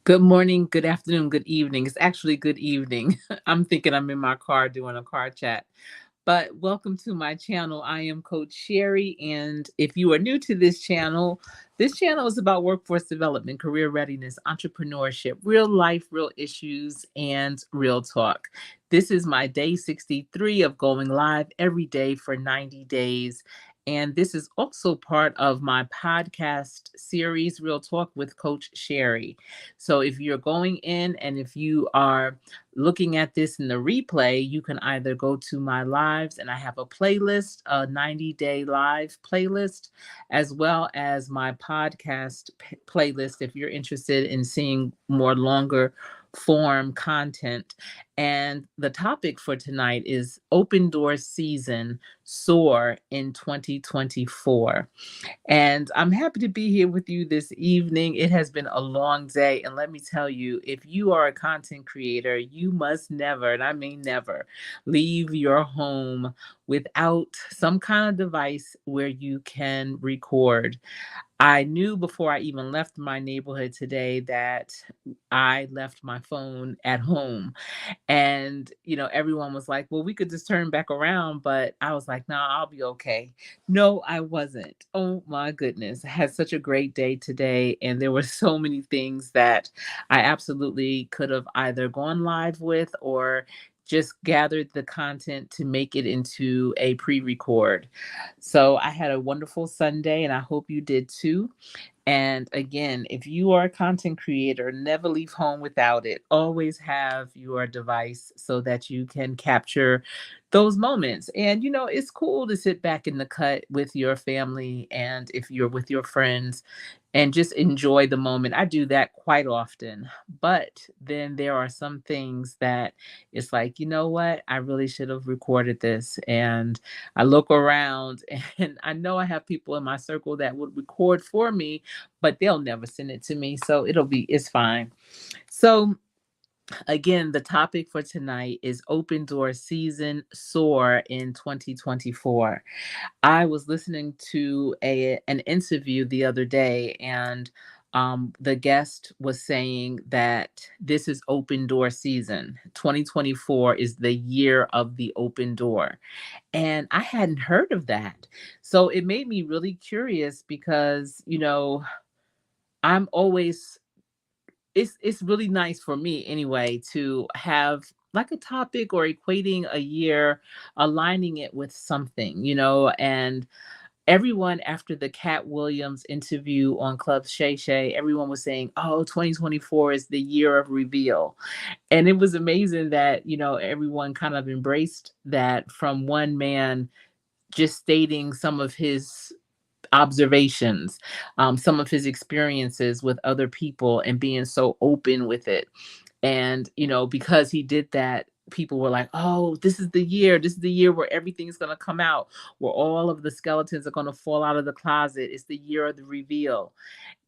Good morning, good afternoon, good evening. It's actually good evening. I'm thinking I'm in my car doing a car chat. But welcome to my channel. I am Coach Sherry. And if you are new to this channel is about workforce development, career readiness, entrepreneurship, real life, real issues, and real talk. This is my day 63 of going live every day for 90 days. And this is also part of my podcast series, Real Talk with Coach Sherry. So if you're going in and if you are looking at this in the replay, you can either go to my lives and I have a playlist, a 90-day live playlist, as well as my podcast playlist if you're interested in seeing more longer form content. And the topic for tonight is Open Door Season Soar in 2024. And I'm happy to be here with you this evening. It has been a long day. And let me tell you, if you are a content creator, you must never, and I mean never, leave your home without some kind of device where you can record. I knew before I even left my neighborhood today that I left my phone at home. And, everyone was like, well, we could just turn back around. But I was like, no, I'll be okay. No, I wasn't. Oh my goodness. I had such a great day today. And there were so many things that I absolutely could have either gone live with or just gathered the content to make it into a pre record. So I had a wonderful Sunday, and I hope you did too. And again, if you are a content creator, never leave home without it. Always have your device so that you can capture those moments. And, it's cool to sit back in the cut with your family and if you're with your friends and just enjoy the moment. I do that quite often. But then there are some things that it's like, you know what? I really should have recorded this. And I look around and I know I have people in my circle that would record for me, but they'll never send it to me. So it's fine. So, again, the topic for tonight is Open Door Season Soar in 2024. I was listening to an interview the other day, and the guest was saying that this is open door season. 2024 is the year of the open door. And I hadn't heard of that. So it made me really curious because, I'm always it's really nice for me anyway to have like a topic or equating a year, aligning it with something, and everyone after the Cat Williams interview on Club Shay Shay, everyone was saying, oh, 2024 is the year of reveal. And it was amazing that, everyone kind of embraced that from one man just stating some of his observations, some of his experiences with other people and being so open with it. And, because he did that, people were like, oh, this is the year. This is the year where everything's going to come out, where all of the skeletons are going to fall out of the closet. It's the year of the reveal.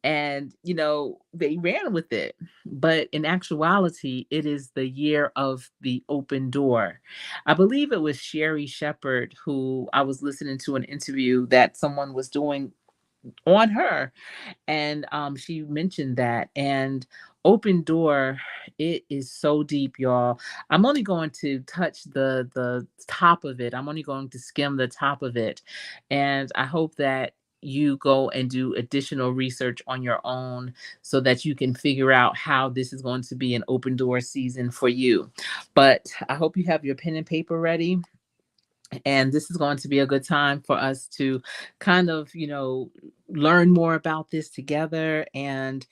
And, they ran with it. But in actuality, it is the year of the open door. I believe it was Sherry Shepherd who I was listening to an interview that someone was doing on her, and she mentioned that. And open door, it is so deep, y'all. I'm only going to touch the top of it. I'm only going to skim the top of it, and I hope that you go and do additional research on your own so that you can figure out how this is going to be an open door season for you. But I hope you have your pen and paper ready, and this is going to be a good time for us to kind of, learn more about this together and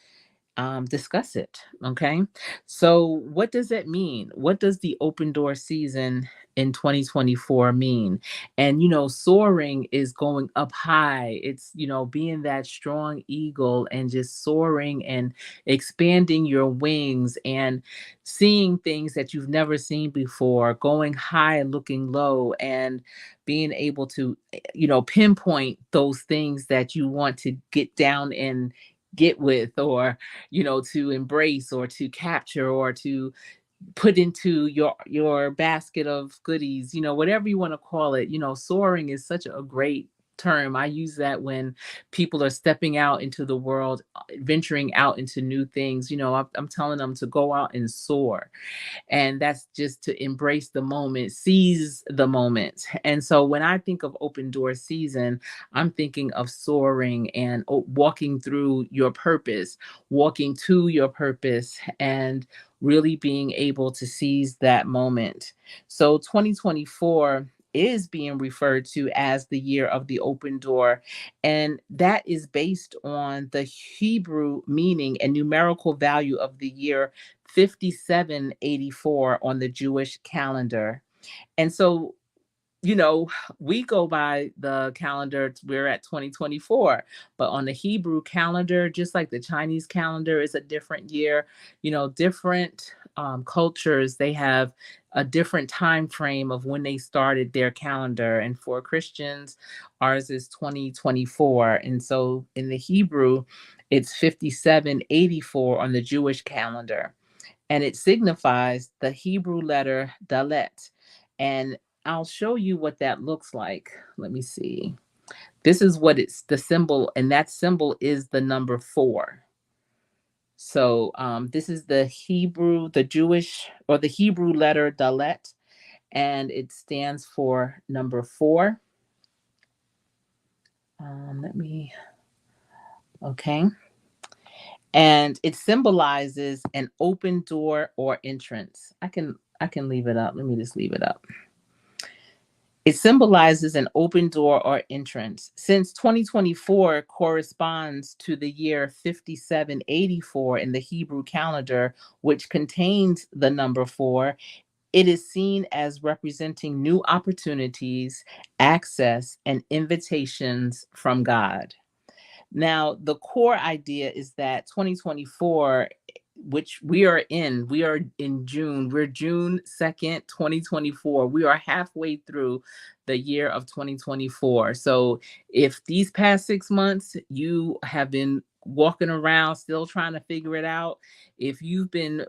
discuss it. Okay. So, what does that mean? What does the open door season in 2024 mean? And, soaring is going up high. It's, being that strong eagle and just soaring and expanding your wings and seeing things that you've never seen before, going high and looking low, and being able to, pinpoint those things that you want to get down and get with, or to embrace or to capture or to put into your basket of goodies, whatever you want to call it. Soaring is such a great term. I use that when people are stepping out into the world, venturing out into new things. I'm telling them to go out and soar, and that's just to embrace the moment, seize the moment. And so when I think of open door season, I'm thinking of soaring and walking through your purpose, walking to your purpose, and really being able to seize that moment. So 2024 is being referred to as the year of the open door, and that is based on the Hebrew meaning and numerical value of the year 5784 on the Jewish calendar. And so, you know, we go by the calendar, we're at 2024, but on the Hebrew calendar, just like the Chinese calendar is a different year, different cultures, they have a different time frame of when they started their calendar. And for Christians, ours is 2024. And so in the Hebrew, it's 5784 on the Jewish calendar, and it signifies the Hebrew letter Dalet. And I'll show you what that looks like. Let me see. This is what it's the symbol, and that symbol is the number four. So this is the Hebrew, the Jewish or the Hebrew letter Dalet, and it stands for number four. Okay. And it symbolizes an open door or entrance. I can leave it up. Let me just leave it up. It symbolizes an open door or entrance. Since 2024 corresponds to the year 5784 in the Hebrew calendar, which contains the number four, it is seen as representing new opportunities, access, and invitations from God. Now, the core idea is that 2024, which we are in June, we're June 2nd, 2024. We are halfway through the year of 2024. So if these past 6 months you have been walking around still trying to figure it out, if you've been,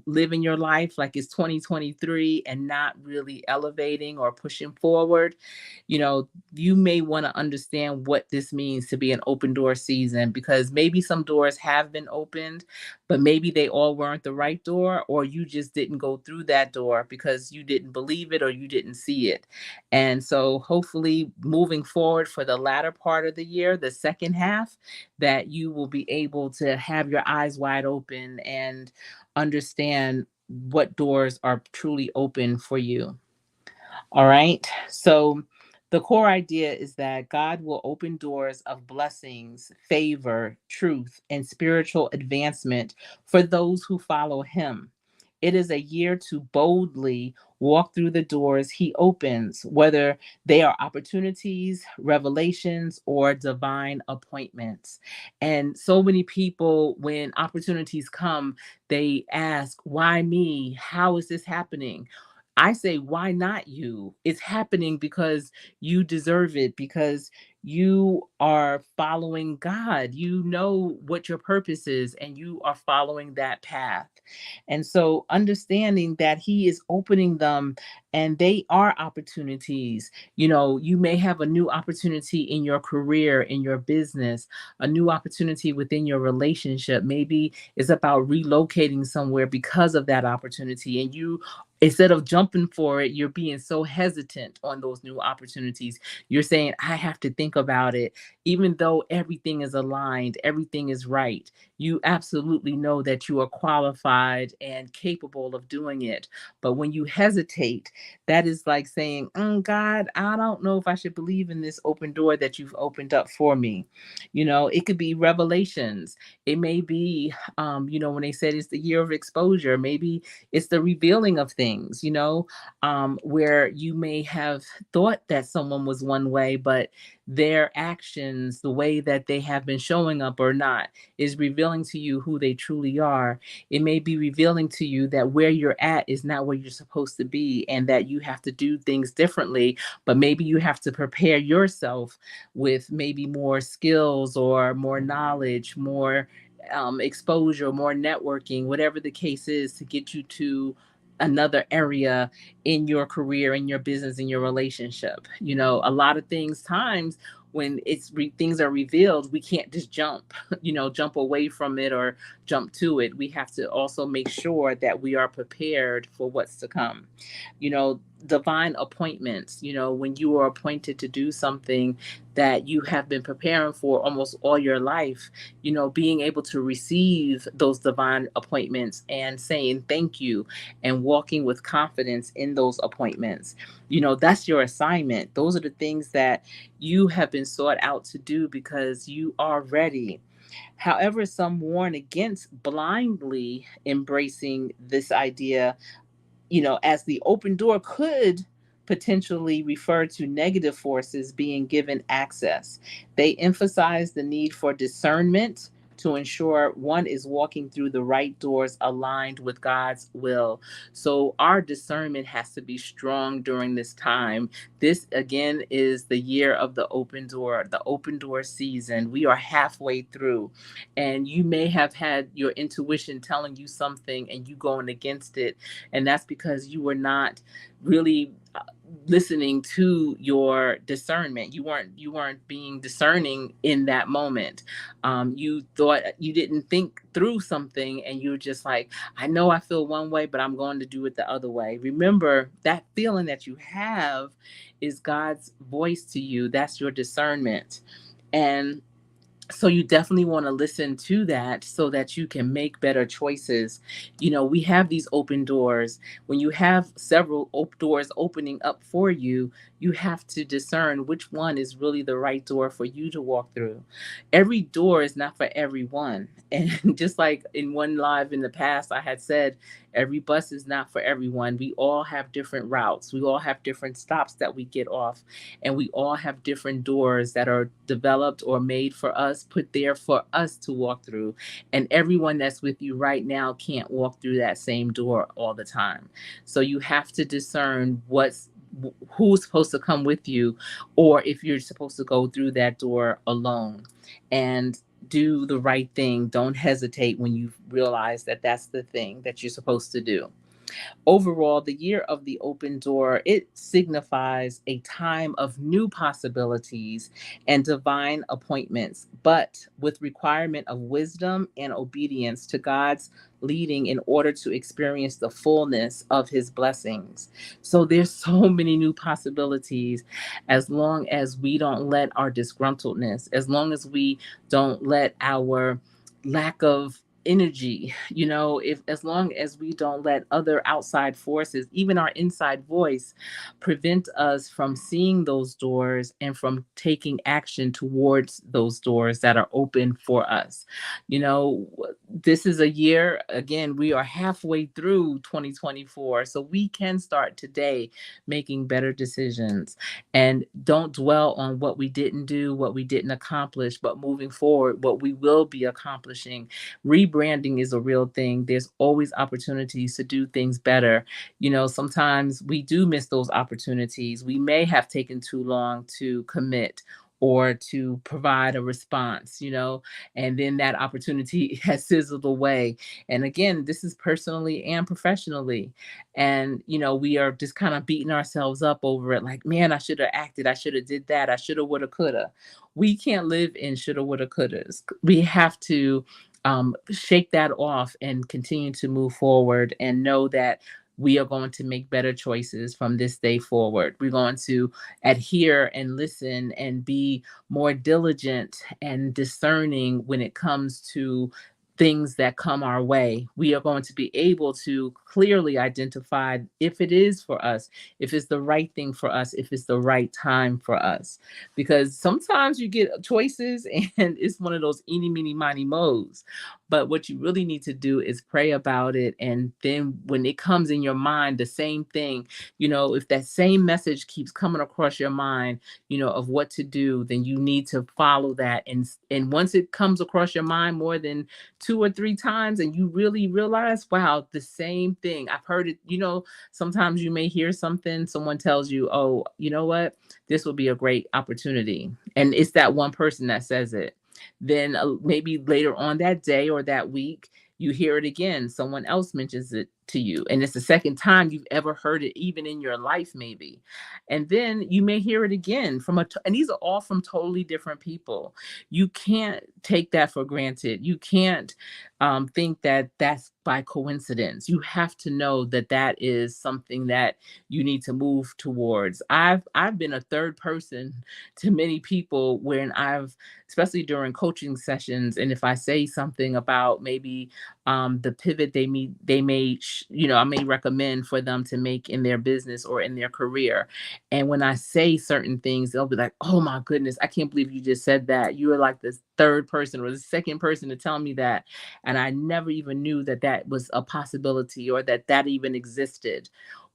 living your life like it's 2023 and not really elevating or pushing forward, you know, you may want to understand what this means to be an open door season, because maybe some doors have been opened, but maybe they all weren't the right door, or you just didn't go through that door because you didn't believe it or you didn't see it. And so, hopefully, moving forward for the latter part of the year, the second half, that you will be able to have your eyes wide open and understand what doors are truly open for you. All right. So the core idea is that God will open doors of blessings, favor, truth, and spiritual advancement for those who follow Him. It is a year to boldly walk through the doors He opens, whether they are opportunities, revelations, or divine appointments. And so many people, when opportunities come, they ask, why me? How is this happening? I say, why not you? It's happening because you deserve it, because you are following God. You know what your purpose is, and you are following that path. And so, understanding that He is opening them and they are opportunities. You may have a new opportunity in your career, in your business, a new opportunity within your relationship. Maybe it's about relocating somewhere because of that opportunity, and you, instead of jumping for it, you're being so hesitant on those new opportunities. You're saying, I have to think about it. Even though everything is aligned, everything is right, you absolutely know that you are qualified and capable of doing it. But when you hesitate, that is like saying, God, I don't know if I should believe in this open door that you've opened up for me. It could be revelations. It may be, when they said it's the year of exposure, maybe it's the revealing of things, where you may have thought that someone was one way, but their actions, the way that they have been showing up or not, is revealing to you who they truly are. It may be revealing to you that where you're at is not where you're supposed to be, and that you have to do things differently, but maybe you have to prepare yourself with maybe more skills or more knowledge, more exposure, more networking, whatever the case is, to get you to another area in your career, in your business, in your relationship. A lot of things times when things are revealed, we can't just jump, jump away from it or jump to it. We have to also make sure that we are prepared for what's to come. Divine appointments, when you are appointed to do something that you have been preparing for almost all your life, being able to receive those divine appointments and saying thank you and walking with confidence in those appointments. That's your assignment. Those are the things that you have been sought out to do because you are ready. However, some warn against blindly embracing this idea, as the open door could potentially refer to negative forces being given access. They emphasize the need for discernment to ensure one is walking through the right doors aligned with God's will. So, our discernment has to be strong during this time. This, again, is the year of the open door season. We are halfway through, and you may have had your intuition telling you something and you going against it, and that's because you were not really listening to your discernment. You weren't being discerning in that moment. You thought, you didn't think through something, and you're just like, I know I feel one way, but I'm going to do it the other way. Remember, that feeling that you have is God's voice to you. That's your discernment. And so you definitely want to listen to that so that you can make better choices. We have these open doors. When you have several doors opening up for you, you have to discern which one is really the right door for you to walk through. Every door is not for everyone. And just like in one live in the past, I had said, every bus is not for everyone. We all have different routes. We all have different stops that we get off, and we all have different doors that are developed or made for us, put there for us to walk through. And everyone that's with you right now can't walk through that same door all the time. So you have to discern who's supposed to come with you, or if you're supposed to go through that door alone. And do the right thing. Don't hesitate when you realize that that's the thing that you're supposed to do. Overall, the year of the open door, it signifies a time of new possibilities and divine appointments, but with requirement of wisdom and obedience to God's leading in order to experience the fullness of his blessings. So there's so many new possibilities, as long as we don't let our disgruntledness, as long as we don't let our lack of energy, if as long as we don't let other outside forces, even our inside voice, prevent us from seeing those doors and from taking action towards those doors that are open for us. you know this is a year, again, we are halfway through 2024, so we can start today making better decisions. And don't dwell on what we didn't do, what we didn't accomplish, but moving forward, what we will be accomplishing. Rebranding is a real thing. There's always opportunities to do things better. Sometimes we do miss those opportunities. We may have taken too long to commit or to provide a response, and then that opportunity has sizzled away. And again, this is personally and professionally. And, we are just kind of beating ourselves up over it, like, man, I should have acted. I should have did that. I should have, would have, could have. We can't live in shoulda, woulda, couldas. We have to shake that off and continue to move forward and know that we are going to make better choices from this day forward. We're going to adhere and listen and be more diligent and discerning when it comes to things that come our way. We are going to be able to clearly identify if it is for us, if it's the right thing for us, if it's the right time for us. Because sometimes you get choices and it's one of those eeny, meeny, miny, mo's. But what you really need to do is pray about it. And then when it comes in your mind, the same thing, if that same message keeps coming across your mind, of what to do, then you need to follow that. And once it comes across your mind more than 2 or 3 times, and you really realize, wow, the same thing. I've heard it, sometimes you may hear something, someone tells you, oh, you know what, this will be a great opportunity. And it's that one person that says it. Then maybe later on that day or that week, you hear it again. Someone else mentions it to you, and it's the second time you've ever heard it, even in your life, maybe. And then you may hear it again and these are all from totally different people. You can't take that for granted. You can't think that that's by coincidence. You have to know that that is something that you need to move towards. I've been a third person to many people when I've, especially during coaching sessions, and if I say something about maybe the pivot I may recommend for them to make in their business or in their career. And when I say certain things, they'll be like, "Oh my goodness, I can't believe you just said that. You were like this third person or the second person to tell me that." And I never even knew that that was a possibility or that that even existed.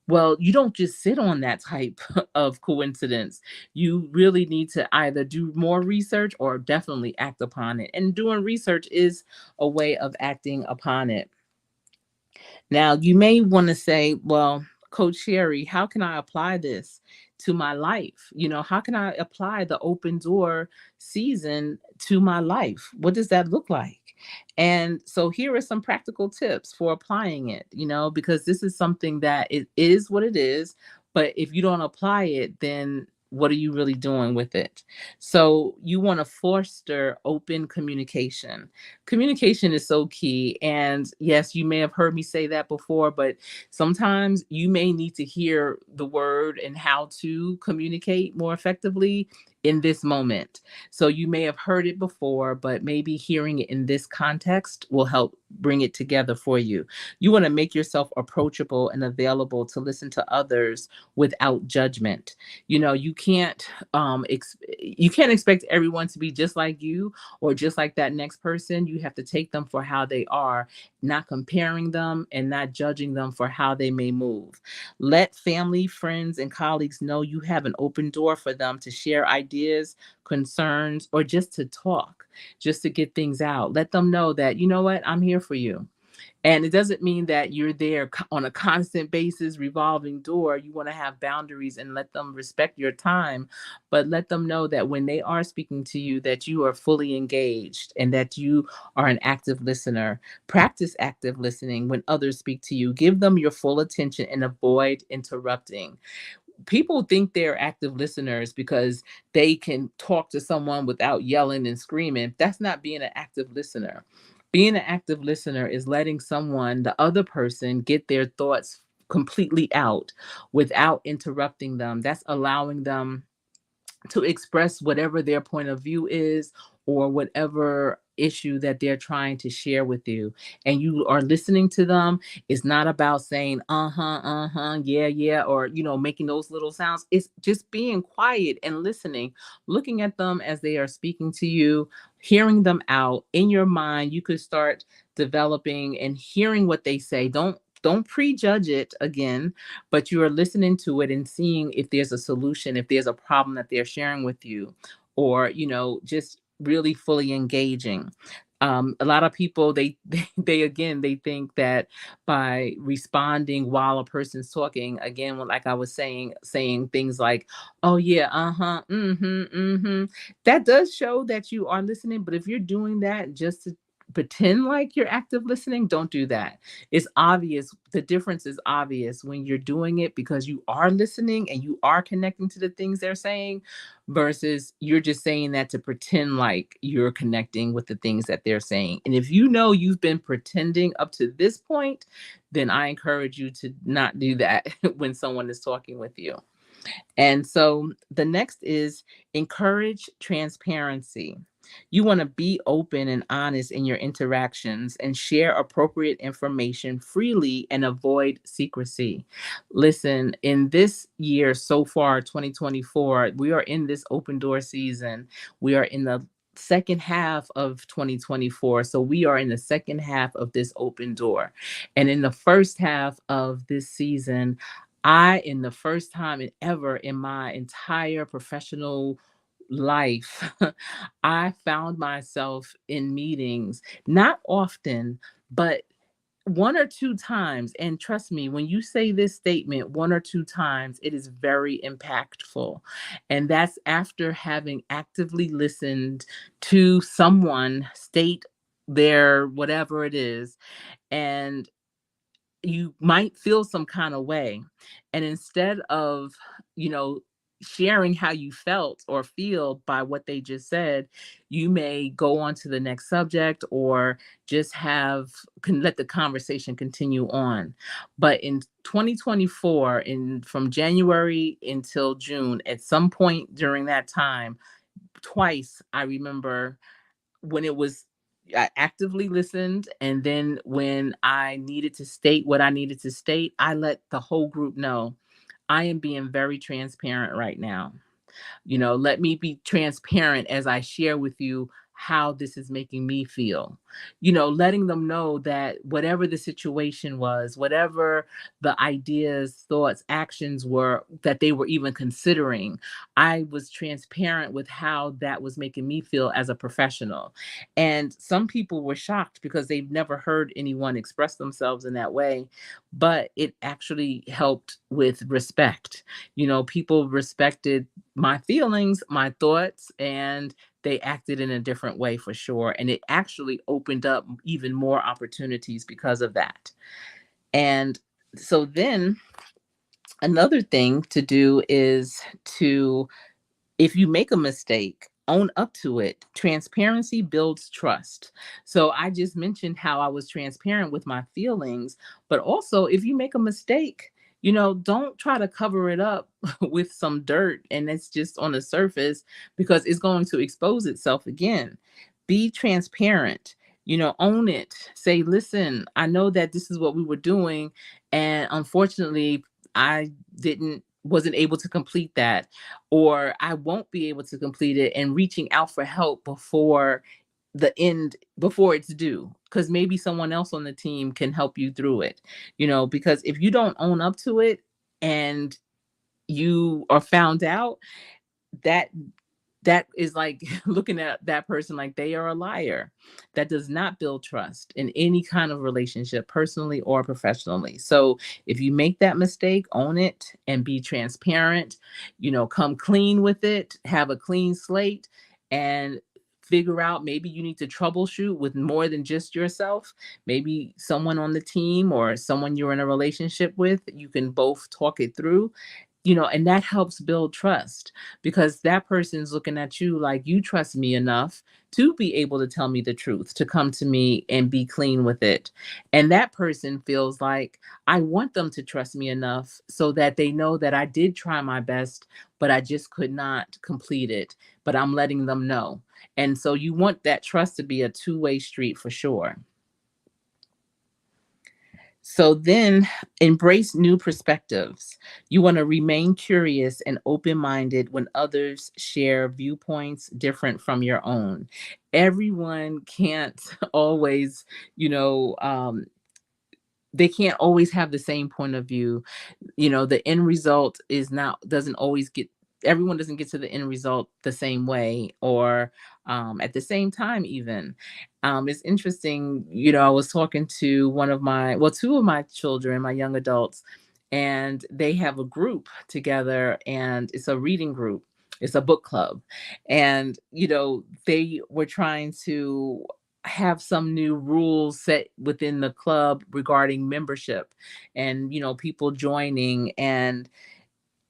Well, you don't just sit on that type of coincidence. You really need to either do more research or definitely act upon it. And doing research is a way of acting upon it. Now, you may want to say, well, Coach Sherry, how can I apply this to my life? How can I apply the open door season to my life? What does that look like? And so here are some practical tips for applying it, because this is something that it is what it is. But if you don't apply it, then what are you really doing with it? So you want to foster open communication. Communication is so key. And yes, you may have heard me say that before, but sometimes you may need to hear the word and how to communicate more effectively in this moment. So you may have heard it before, but maybe hearing it in this context will help bring it together for you. You want to make yourself approachable and available to listen to others without judgment. You can't expect everyone to be just like you or just like that next person. You have to take them for how they are, not comparing them and not judging them for how they may move. Let family, friends, and colleagues know you have an open door for them to share ideas, concerns, or just to talk, just to get things out. Let them know that, you know what, I'm here for you. And it doesn't mean that you're there on a constant basis, revolving door. You want to have boundaries and let them respect your time, but let them know that when they are speaking to you, that you are fully engaged and that you are an active listener. Practice active listening when others speak to you. Give them your full attention and avoid interrupting. People think they're active listeners because they can talk to someone without yelling and screaming. That's not being an active listener. Being an active listener is letting someone, the other person, get their thoughts completely out without interrupting them. That's allowing them to express whatever their point of view is or whatever issue that they're trying to share with you, and you are listening to them. It's not about saying yeah, yeah, or making those little sounds. It's just being quiet and listening, looking at them as they are speaking to you, hearing them out in your mind. You could start developing and hearing what they say. Don't prejudge it again, but you are listening to it and seeing if there's a solution, if there's a problem that they're sharing with you, or just really fully engaging. A lot of people, they again, they think that by responding while a person's talking, again, like I was saying things like, "Oh yeah, uh-huh, mm-hmm, mm-hmm," that does show that you are listening. But if you're doing that just to pretend like you're active listening, don't do that. It's obvious. The difference is obvious when you're doing it because you are listening and you are connecting to the things they're saying, versus you're just saying that to pretend like you're connecting with the things that they're saying. And if you know you've been pretending up to this point, then I encourage you to not do that when someone is talking with you. And so the next is encourage transparency. You want to be open and honest in your interactions and share appropriate information freely and avoid secrecy. Listen, in this year so far, 2024, we are in this open door season. We are in the second half of 2024. So we are in the second half of this open door. And in the first half of this season, in the first time ever in my entire professional life, I found myself in meetings, not often, but one or two times. And trust me, when you say this statement one or two times, it is very impactful. And that's after having actively listened to someone state their whatever it is. And you might feel some kind of way. And instead of, you know, sharing how you felt or feel by what they just said, you may go on to the next subject or just can let the conversation continue on. But in 2024, in from January until June, at some point during that time, twice I remember when it was I actively listened, and then when I needed to state what I needed to state, I let the whole group know I am being very transparent right now. Let me be transparent as I share with you how this is making me feel. Letting them know that whatever the situation was, whatever the ideas, thoughts, actions were that they were even considering, I was transparent with how that was making me feel as a professional. And some people were shocked because they've never heard anyone express themselves in that way, but it actually helped with respect. People respected my feelings, my thoughts, and they acted in a different way for sure. And it actually opened up even more opportunities because of that. And so then another thing to do is to if you make a mistake, own up to it. Transparency builds trust. So I just mentioned how I was transparent with my feelings, but also if you make a mistake, don't try to cover it up with some dirt and it's just on the surface because it's going to expose itself again. Be transparent. Own it. Say, listen, I know that this is what we were doing, and unfortunately, I didn't wasn't able to complete that, or I won't be able to complete it, and reaching out for help before it's due, because maybe someone else on the team can help you through it. Because if you don't own up to it and you are found out, that that is like looking at that person like they are a liar. That does not build trust in any kind of relationship, personally or professionally. So if you make that mistake, own it and be transparent. Come clean with it, have a clean slate, and figure out, maybe you need to troubleshoot with more than just yourself. Maybe someone on the team or someone you're in a relationship with, you can both talk it through. And that helps build trust, because that person's looking at you like you trust me enough to be able to tell me the truth, to come to me and be clean with it. And that person feels like I want them to trust me enough so that they know that I did try my best, but I just could not complete it. But I'm letting them know. And so you want that trust to be a two-way street for sure. So then embrace new perspectives. You want to remain curious and open minded when others share viewpoints different from your own. Everyone can't always, you know, um, they can't always have the same point of view. The end result is not doesn't always get everyone doesn't get to the end result the same way, or at the same time even. It's interesting. I was talking to two of my children, my young adults, and they have a group together, and it's a reading group. It's a book club. And they were trying to have some new rules set within the club regarding membership and people joining, and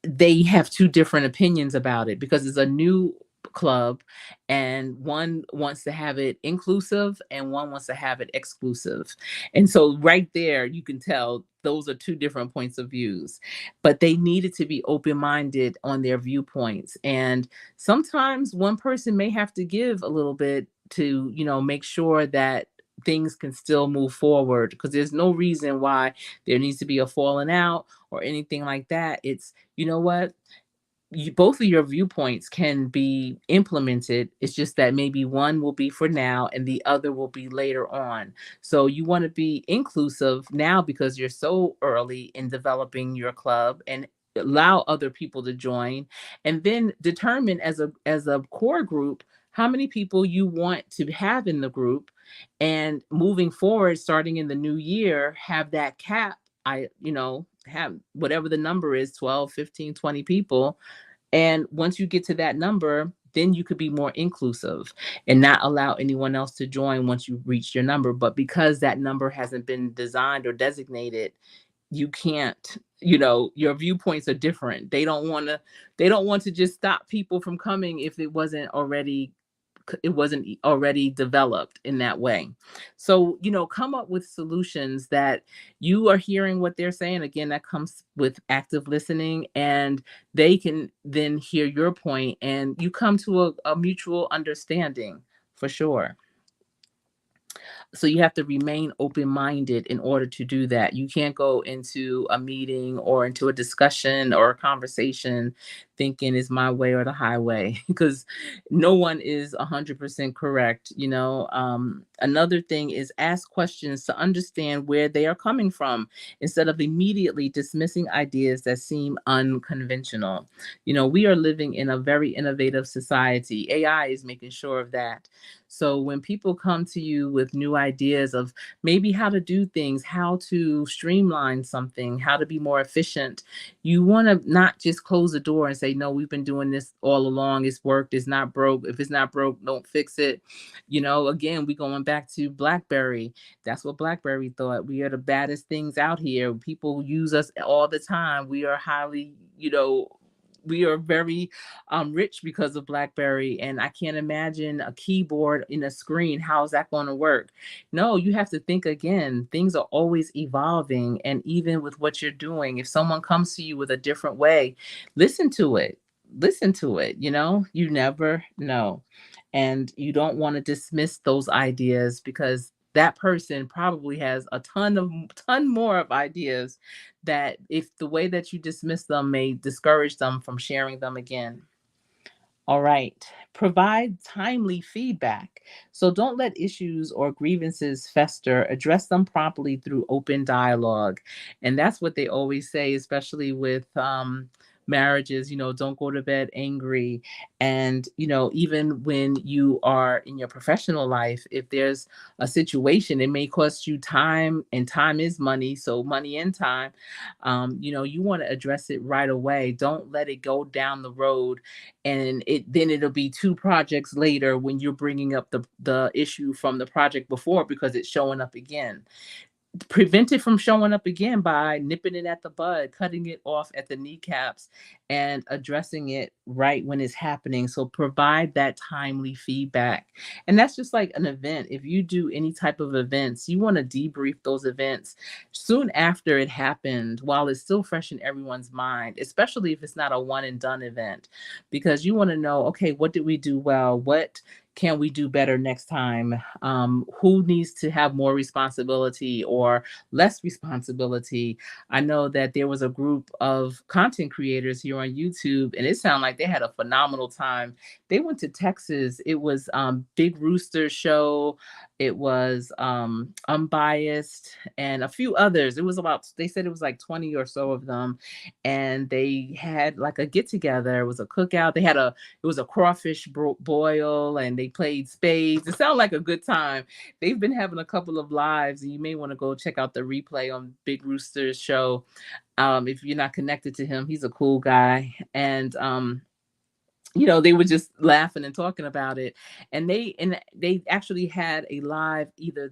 they have two different opinions about it because it's a new club, and one wants to have it inclusive and one wants to have it exclusive. And so right there you can tell those are two different points of views, but they needed to be open-minded on their viewpoints. And sometimes one person may have to give a little bit to make sure that things can still move forward, because there's no reason why there needs to be a falling out or anything like that. It's, you know what, both of your viewpoints can be implemented. It's just that maybe one will be for now and the other will be later on. So you want to be inclusive now because you're so early in developing your club, and allow other people to join, and then determine as a core group how many people you want to have in the group. And moving forward, starting in the new year, have that cap. Have whatever the number is, 12, 15, 20 people. And once you get to that number, then you could be more inclusive and not allow anyone else to join once you reach your number. But because that number hasn't been designed or designated, you can't, your viewpoints are different. They don't want to just stop people from coming if it wasn't already developed in that way. So, come up with solutions that you are hearing what they're saying. Again, that comes with active listening, and they can then hear your point, and you come to a mutual understanding for sure. So you have to remain open minded in order to do that. You can't go into a meeting or into a discussion or a conversation thinking is my way or the highway because no one is 100% correct. Another thing is ask questions to understand where they are coming from instead of immediately dismissing ideas that seem unconventional. We are living in a very innovative society. AI is making sure of that. So when people come to you with new ideas of maybe how to do things, how to streamline something, how to be more efficient, you want to not just close the door and say, no, we've been doing this all along. It's worked. It's not broke. If it's not broke, don't fix it. Again, we going back to BlackBerry. That's what BlackBerry thought. We are the baddest things out here. People use us all the time. We are highly, we are very rich because of BlackBerry, and I can't imagine a keyboard in a screen. How is that going to work? No, you have to think again. Things are always evolving, and even with what you're doing, if someone comes to you with a different way, listen to it. Listen to it. You never know, and you don't want to dismiss those ideas because that person probably has a ton more of ideas that if the way that you dismiss them may discourage them from sharing them again. All right. Provide timely feedback. So don't let issues or grievances fester. Address them promptly through open dialogue. And that's what they always say, especially with marriages, don't go to bed angry. And, even when you are in your professional life, if there's a situation, it may cost you time, and time is money. So money and time, you want to address it right away. Don't let it go down the road and it'll be two projects later when you're bringing up the issue from the project before because it's showing up again. Prevent it from showing up again by nipping it at the bud, cutting it off at the kneecaps, and addressing it right when it's happening. So provide that timely feedback. And that's just like an event. If you do any type of events, you want to debrief those events soon after it happened while it's still fresh in everyone's mind, especially if it's not a one and done event, because you want to know, okay, what did we do well? What can we do better next time? Who needs to have more responsibility or less responsibility? I know that there was a group of content creators here on YouTube, and it sounded like they had a phenomenal time. They went to Texas. It was Big Rooster Show. It was Unbiased and a few others. It was about, they said it was like 20 or so of them. And they had like a get together. It was a cookout. It was a crawfish boil, and they played spades. It sounded like a good time. They've been having a couple of lives, and you may want to go check out the replay on Big Rooster's show. If you're not connected to him, he's a cool guy. And they were just laughing and talking about it. And they actually had a live either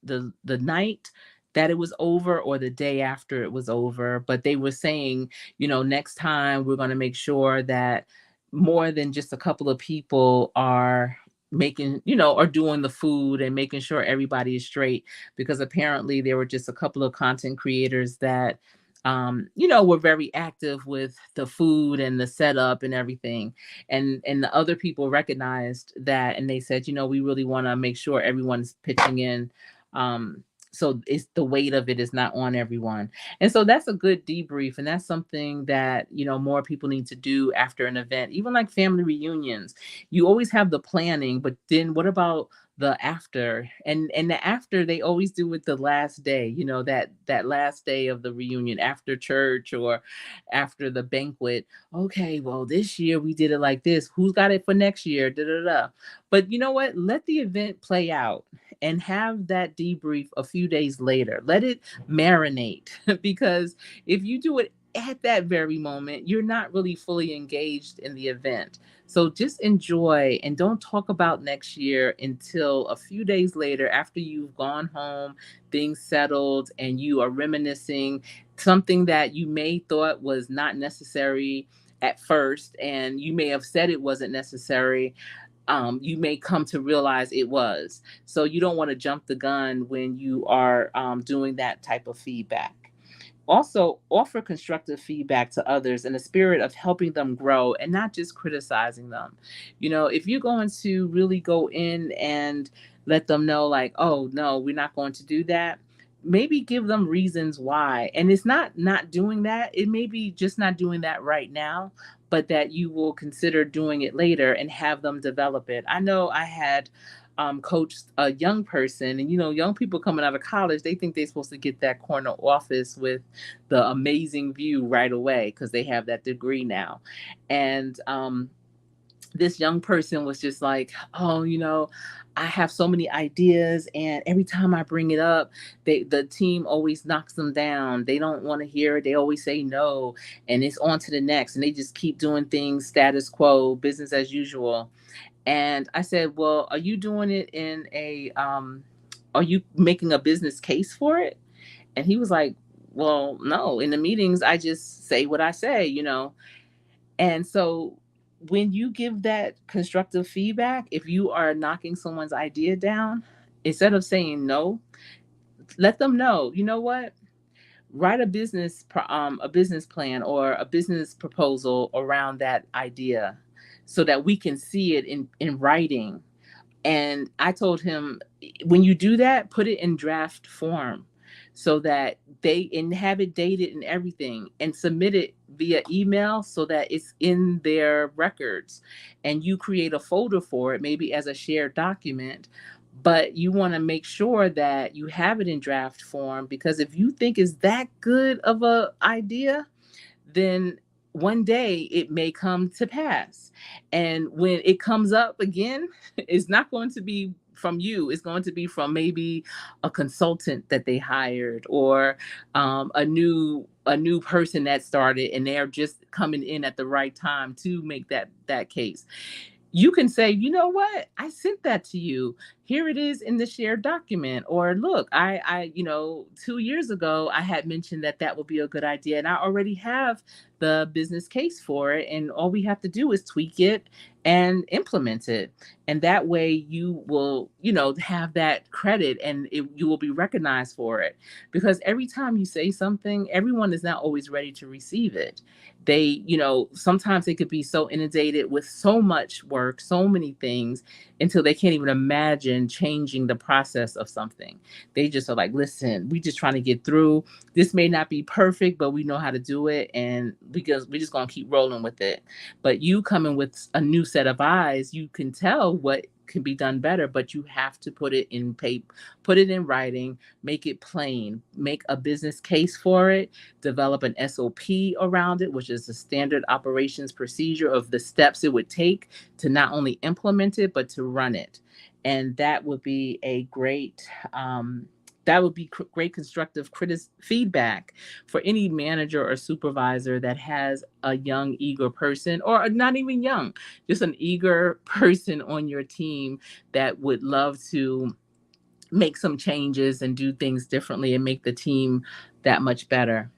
the night that it was over or the day after it was over. But they were saying, next time we're going to make sure that more than just a couple of people are are doing the food and making sure everybody is straight, because apparently there were just a couple of content creators that were very active with the food and the setup and everything. And the other people recognized that, and they said, we really want to make sure everyone's pitching in. So it's the weight of it is not on everyone. And so that's a good debrief. And that's something that, more people need to do after an event, even like family reunions. You always have the planning, but then what about the after? And the after, they always do it the last day, that last day of the reunion after church or after the banquet. Okay, well, this year we did it like this. Who's got it for next year? Da, da, da. But you know what? Let the event play out and have that debrief a few days later. Let it marinate because if you do it at that very moment, you're not really fully engaged in the event. So just enjoy and don't talk about next year until a few days later after you've gone home, things settled, and you are reminiscing something that you may thought was not necessary at first, and you may have said it wasn't necessary. You may come to realize it was. So you don't want to jump the gun when you are doing that type of feedback. Also, offer constructive feedback to others in a spirit of helping them grow and not just criticizing them. If you're going to really go in and let them know, like, oh, no, we're not going to do that, maybe give them reasons why. And it's not doing that. It may be just not doing that right now, but that you will consider doing it later and have them develop it. I know I had coached a young person, and young people coming out of college, they think they're supposed to get that corner office with the amazing view right away because they have that degree now. And this young person was just like, oh, I have so many ideas, and every time I bring it up, the team always knocks them down. They don't want to hear it. They always say no, and it's on to the next, and they just keep doing things status quo, business as usual. And I said, well, are you doing it are you making a business case for it? And he was like, well, no, in the meetings, I just say what I say. And so when you give that constructive feedback, if you are knocking someone's idea down, instead of saying no, let them know, you know what? Write a business plan or a business proposal around that idea so that we can see it in writing. And I told him, when you do that, put it in draft form so that they and have it dated and everything, and submit it via email so that it's in their records. And you create a folder for it, maybe as a shared document. But you want to make sure that you have it in draft form, because if you think it's that good of a idea, then one day it may come to pass. And when it comes up again, it's not going to be from you. It's going to be from maybe a consultant that they hired, or a new person that started, and they're just coming in at the right time to make that case. You can say, you know what, I sent that to you. Here it is in the shared document. Or look, I 2 years ago, I had mentioned that would be a good idea. And I already have the business case for it. And all we have to do is tweak it and implement it. And that way you will, have that credit, and you will be recognized for it. Because every time you say something, everyone is not always ready to receive it. Sometimes they could be so inundated with so much work, so many things, until they can't even imagine changing the process of something. They just are like, listen, we just trying to get through. This may not be perfect, but we know how to do it. And because we're just going to keep rolling with it. But you coming with a new set of eyes, you can tell what can be done better, but you have to put it in paper, put it in writing, make it plain, make a business case for it, develop an SOP around it, which is the standard operations procedure of the steps it would take to not only implement it, but to run it. And that would be a great, great constructive feedback for any manager or supervisor that has a young, eager person, or not even young, just an eager person on your team that would love to make some changes and do things differently and make the team that much better.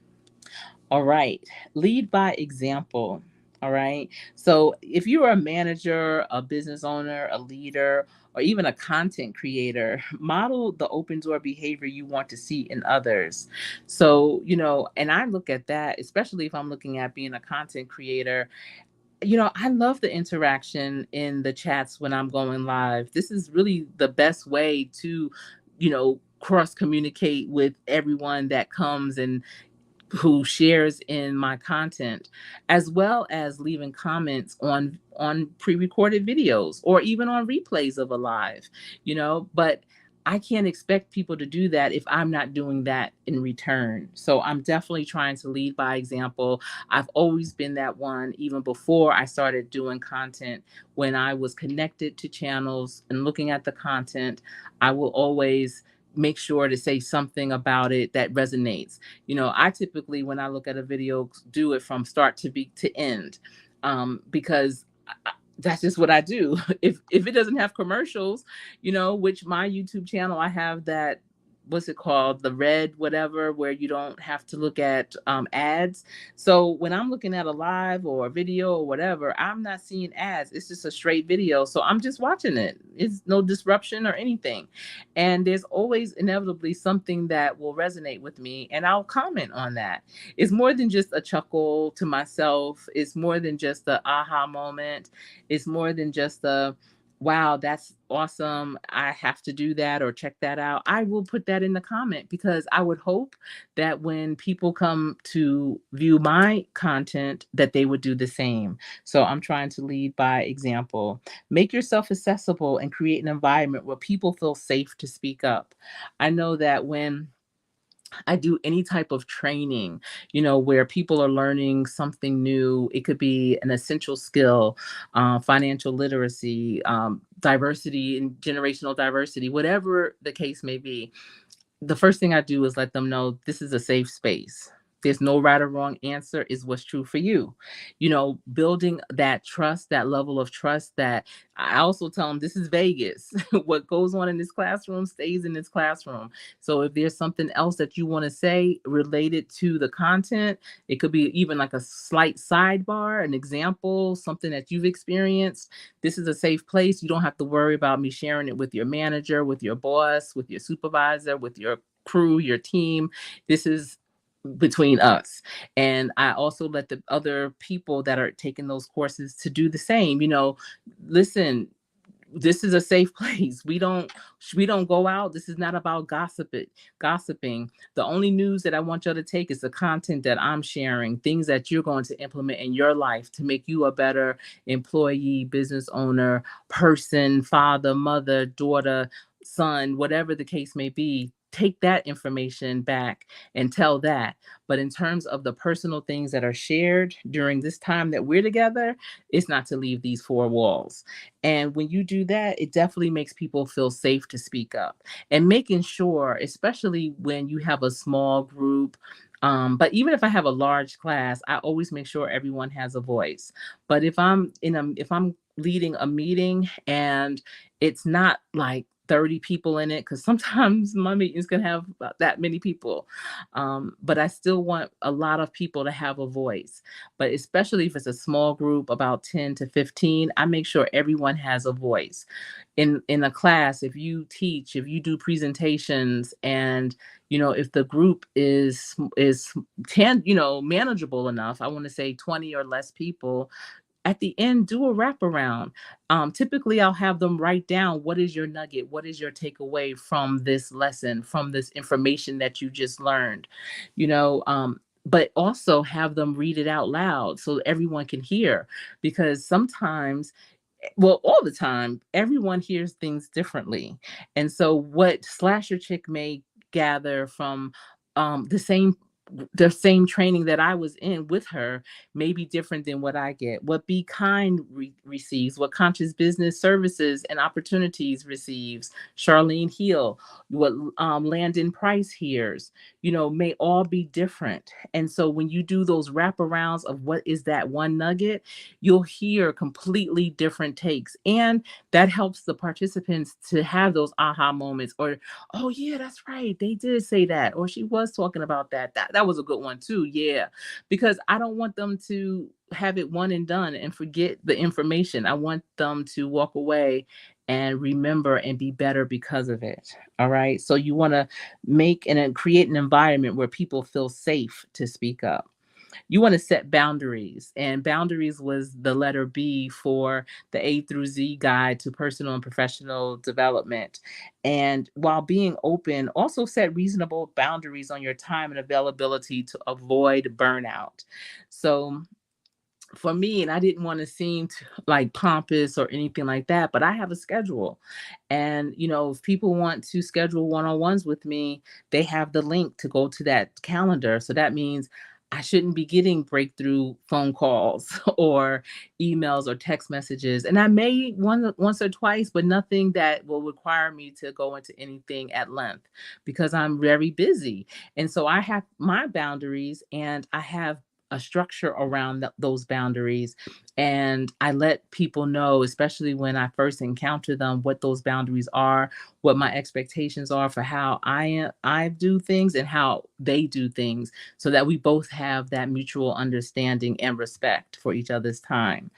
All right. Lead by example. All right. So if you are a manager, a business owner, a leader, or even a content creator, model the open door behavior you want to see in others. So, and I look at that, especially if I'm looking at being a content creator. I love the interaction in the chats when I'm going live. This is really the best way to, cross communicate with everyone that comes and who shares in my content, as well as leaving comments on pre-recorded videos or even on replays of a live. But I can't expect people to do that if I'm not doing that in return. So I'm definitely trying to lead by example. I've always been that one, even before I started doing content. When I was connected to channels and looking at the content, I will always make sure to say something about it that resonates. I typically, when I look at a video, do it from start to end, because that's just what I do. If it doesn't have commercials, which my YouTube channel, I have that, what's it called, the red whatever, where you don't have to look at ads. So when I'm looking at a live or a video or whatever, I'm not seeing ads. It's just a straight video, so I'm just watching it. It's no disruption or anything, and there's always inevitably something that will resonate with me, and I'll comment on that. It's more than just a chuckle to myself. It's more than just the aha moment. It's more than just the, wow, that's awesome, I have to do that or check that out. I will put that in the comment, because I would hope that when people come to view my content, that they would do the same. So I'm trying to lead by example. Make yourself accessible and create an environment where people feel safe to speak up. I know that when I do any type of training, where people are learning something new. It could be an essential skill, financial literacy, diversity and generational diversity, whatever the case may be. The first thing I do is let them know this is a safe space. There's no right or wrong answer, is what's true for you. Building that trust, that level of trust, that I also tell them this is Vegas. What goes on in this classroom stays in this classroom. So if there's something else that you want to say related to the content, it could be even like a slight sidebar, an example, something that you've experienced. This is a safe place. You don't have to worry about me sharing it with your manager, with your boss, with your supervisor, with your crew, your team. This is between us. And I also let the other people that are taking those courses to do the same. Listen, this is a safe place. We don't go out. This is not about gossiping. The only news that I want y'all to take is the content that I'm sharing, things that you're going to implement in your life to make you a better employee, business owner, person, father, mother, daughter, son, whatever the case may be. Take that information back and tell that. But in terms of the personal things that are shared during this time that we're together, it's not to leave these four walls. And when you do that, it definitely makes people feel safe to speak up. And making sure, especially when you have a small group, but even if I have a large class, I always make sure everyone has a voice. But if I'm leading a meeting and it's not like 30 people in it, because sometimes my meetings can have about that many people. But I still want a lot of people to have a voice. But especially if it's a small group, about 10 to 15, I make sure everyone has a voice. In a class, if you teach, if you do presentations, and if the group is manageable enough, I want to say 20 or less people, at the end, do a wraparound. Typically, I'll have them write down, what is your nugget? What is your takeaway from this lesson, from this information that you just learned? But also have them read it out loud so everyone can hear. Because sometimes, well, all the time, everyone hears things differently. And so what Slasher Chick may gather from the same training that I was in with her may be different than what I get. What Be Kind receives, what Conscious Business Services and Opportunities receives, Charlene Heal, what Landon Price hears, may all be different. And so when you do those wraparounds of what is that one nugget, you'll hear completely different takes. And that helps the participants to have those aha moments, or, oh yeah, that's right, they did say that, or she was talking about that. That was a good one too. Yeah. Because I don't want them to have it one and done and forget the information. I want them to walk away and remember and be better because of it. All right. So you want to make and create an environment where people feel safe to speak up. You want to set boundaries, and boundaries was the letter B for the A through Z guide to personal and professional development. And while being open, also set reasonable boundaries on your time and availability to avoid burnout. So for me, and I didn't want to seem like pompous or anything like that, but I have a schedule. And, if people want to schedule one on ones with me, they have the link to go to that calendar. So that means I shouldn't be getting breakthrough phone calls or emails or text messages. And I may once or twice, but nothing that will require me to go into anything at length because I'm very busy. And so I have my boundaries and I have a structure around those boundaries. And I let people know, especially when I first encounter them, what those boundaries are, what my expectations are for how I do things and how they do things, so that we both have that mutual understanding and respect for each other's time.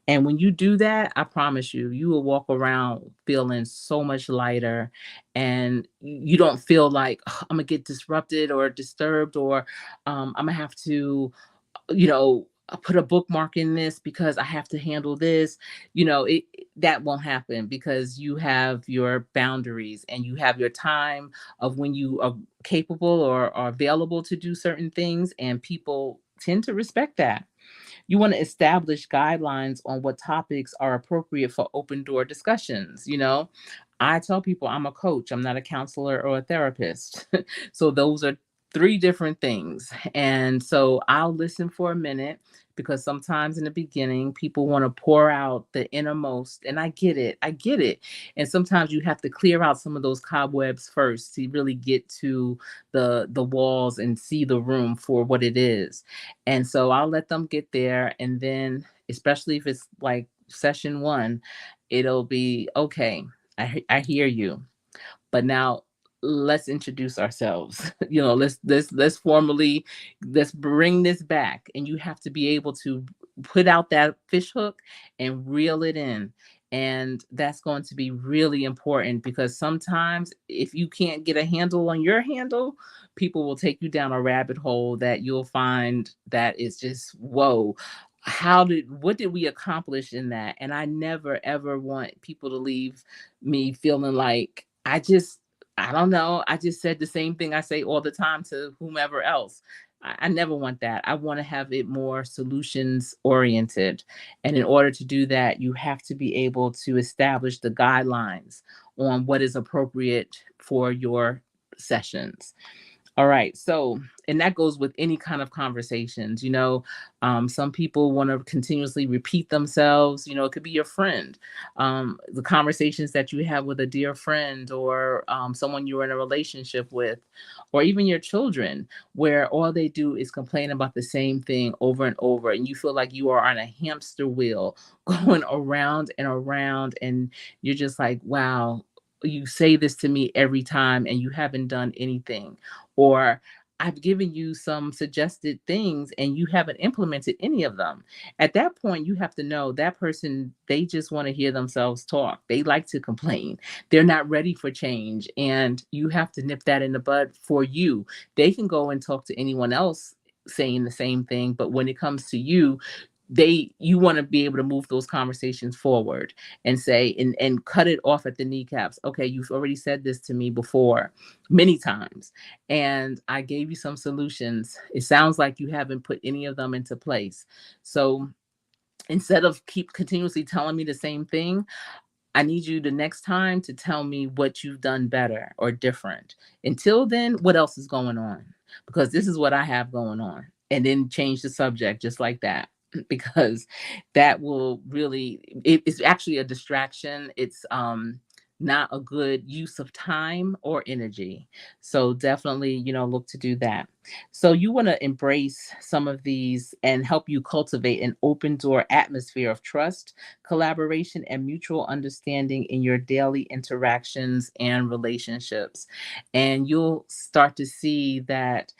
And when you do that, I promise you, you will walk around feeling so much lighter, and you don't feel like, "Ugh, I'm gonna get disrupted or disturbed, or I'm gonna have to, put a bookmark in this because I have to handle this." That won't happen because you have your boundaries and you have your time of when you are capable or are available to do certain things, and people tend to respect that. You want to establish guidelines on what topics are appropriate for open door discussions. I tell people I'm a coach, I'm not a counselor or a therapist. So those are three different things. And so I'll listen for a minute, because sometimes in the beginning people want to pour out the innermost, and I get it. I get it. And sometimes you have to clear out some of those cobwebs first to really get to the walls and see the room for what it is. And so I'll let them get there. And then, especially if it's like session one, it'll be okay. I hear you. But now let's introduce ourselves. Let's formally, let's bring this back. And you have to be able to put out that fish hook and reel it in. And that's going to be really important, because sometimes if you can't get a handle on your handle, people will take you down a rabbit hole that you'll find that is just, whoa, what did we accomplish in that? And I never ever want people to leave me feeling like I don't know, I just said the same thing I say all the time to whomever else. I never want that. I want to have it more solutions oriented. And in order to do that, you have to be able to establish the guidelines on what is appropriate for your sessions. All right. So, and that goes with any kind of conversations. Some people want to continuously repeat themselves. It could be your friend, the conversations that you have with a dear friend, or someone you're in a relationship with, or even your children, where all they do is complain about the same thing over and over. And you feel like you are on a hamster wheel going around and around. And you're just like, wow, you say this to me every time and you haven't done anything. Or I've given you some suggested things and you haven't implemented any of them. At that point, you have to know that person, they just want to hear themselves talk. They like to complain. They're not ready for change. And you have to nip that in the bud for you. They can go and talk to anyone else saying the same thing. But when it comes to you, you want to be able to move those conversations forward and say, and cut it off at the kneecaps. Okay, you've already said this to me before many times, and I gave you some solutions. It sounds like you haven't put any of them into place. So instead of keep continuously telling me the same thing, I need you the next time to tell me what you've done better or different. Until then, what else is going on? Because this is what I have going on. And then change the subject just like that. Because that will really, it's actually a distraction. It's not a good use of time or energy. So definitely, look to do that. So you want to embrace some of these and help you cultivate an open door atmosphere of trust, collaboration, and mutual understanding in your daily interactions and relationships. And you'll start to see that,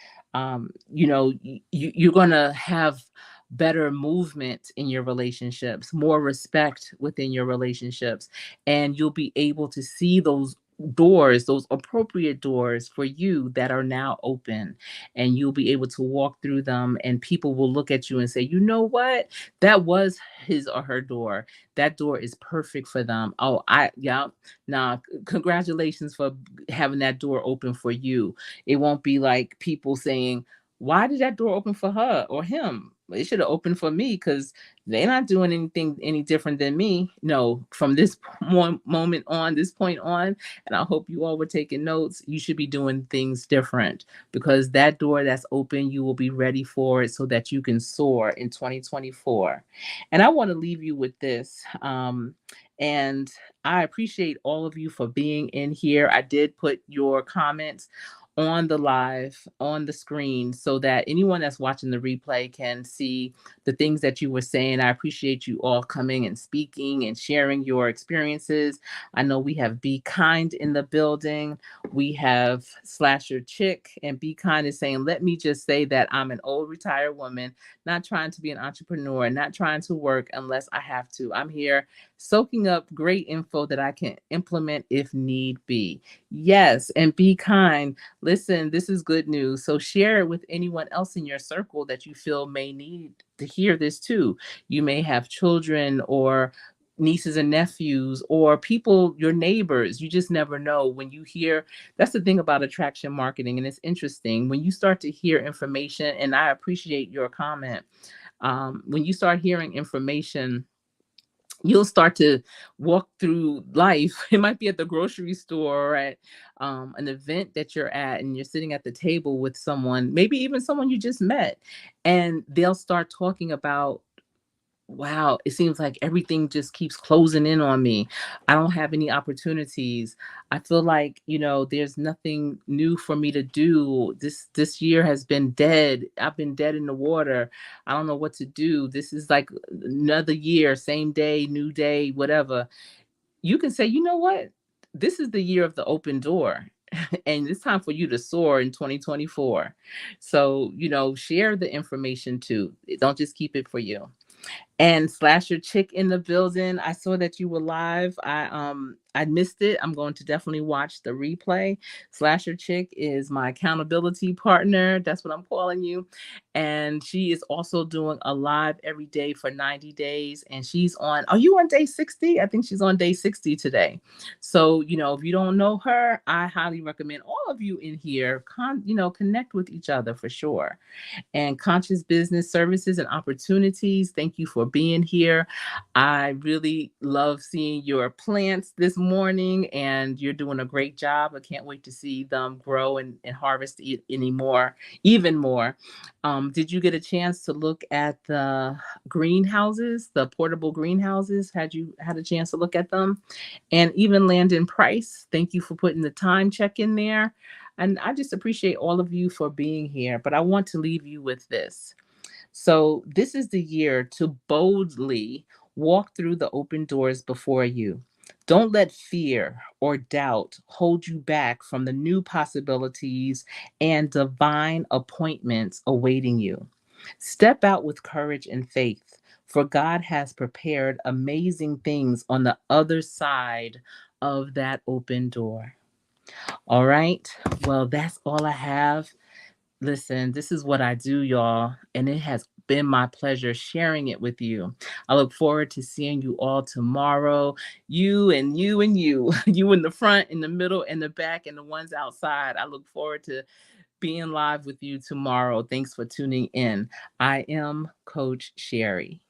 you're going to have better movement in your relationships, more respect within your relationships, and you'll be able to see those doors, those appropriate doors for you that are now open, and you'll be able to walk through them, and people will look at you and say, you know what, that was his or her door. That door is perfect for them. Oh, yeah, nah, congratulations for having that door open for you. It won't be like people saying, why did that door open for her or him? it should have opened for me because they're not doing anything any different than me. No, from this moment on, this point on, and I hope you all were taking notes. You should be doing things different because that door that's open, you will be ready for it so that you can soar in 2024. And I want to leave you with this. And I appreciate all of you for being in here. I did put your comments on the live on the screen so that anyone that's watching the replay can see the things that you were saying. I appreciate you all coming and speaking and sharing your experiences. I know we have Be Kind in the building. We have Slasher Chick, and Be Kind is saying, let me just say that I'm an old retired woman, not trying to be an entrepreneur, not trying to work unless I have to. I'm here soaking up great info that I can implement if need be. Yes, and Be Kind. Listen, this is good news. So share it with anyone else in your circle that you feel may need to hear this too. You may have children or nieces and nephews or people, your neighbors. You just never know when you hear. That's the thing about attraction marketing. And it's interesting when you start to hear information, and I appreciate your comment. When you start hearing information, you'll start to walk through life. It might be at the grocery store or at an event that you're at, and you're sitting at the table with someone, maybe even someone you just met, and they'll start talking about, wow, it seems like everything just keeps closing in on me. I don't have any opportunities. I feel like, there's nothing new for me to do. This year has been dead. I've been dead in the water. I don't know what to do. This is like another year, same day, new day, whatever. You can say, you know what? This is the year of the open door. And it's time for you to soar in 2024. So, share the information too. Don't just keep it for you. And Slasher Chick in the building. I saw that you were live. I missed it. I'm going to definitely watch the replay. Slasher Chick is my accountability partner. That's what I'm calling you. And she is also doing a live every day for 90 days. And she's on, are you on day 60? I think she's on day 60 today. So, if you don't know her, I highly recommend all of you in here connect with each other for sure. And Conscious Business Services and Opportunities. Thank you for being here. I really love seeing your plants this morning, and you're doing a great job. I can't wait to see them grow and harvest even more. Did you get a chance to look at the greenhouses, the portable greenhouses? Had you had a chance to look at them? And even Landon Price, thank you for putting the time check in there. And I just appreciate all of you for being here. But I want to leave you with this. So, this is the year to boldly walk through the open doors before you. Don't let fear or doubt hold you back from the new possibilities and divine appointments awaiting you. Step out with courage and faith, for God has prepared amazing things on the other side of that open door. All right. Well, that's all I have. Listen, this is what I do, y'all, and it has been my pleasure sharing it with you. I look forward to seeing you all tomorrow. You and you and you, you in the front, in the middle, in the back, and the ones outside. I look forward to being live with you tomorrow. Thanks for tuning in. I am Coach Sherry.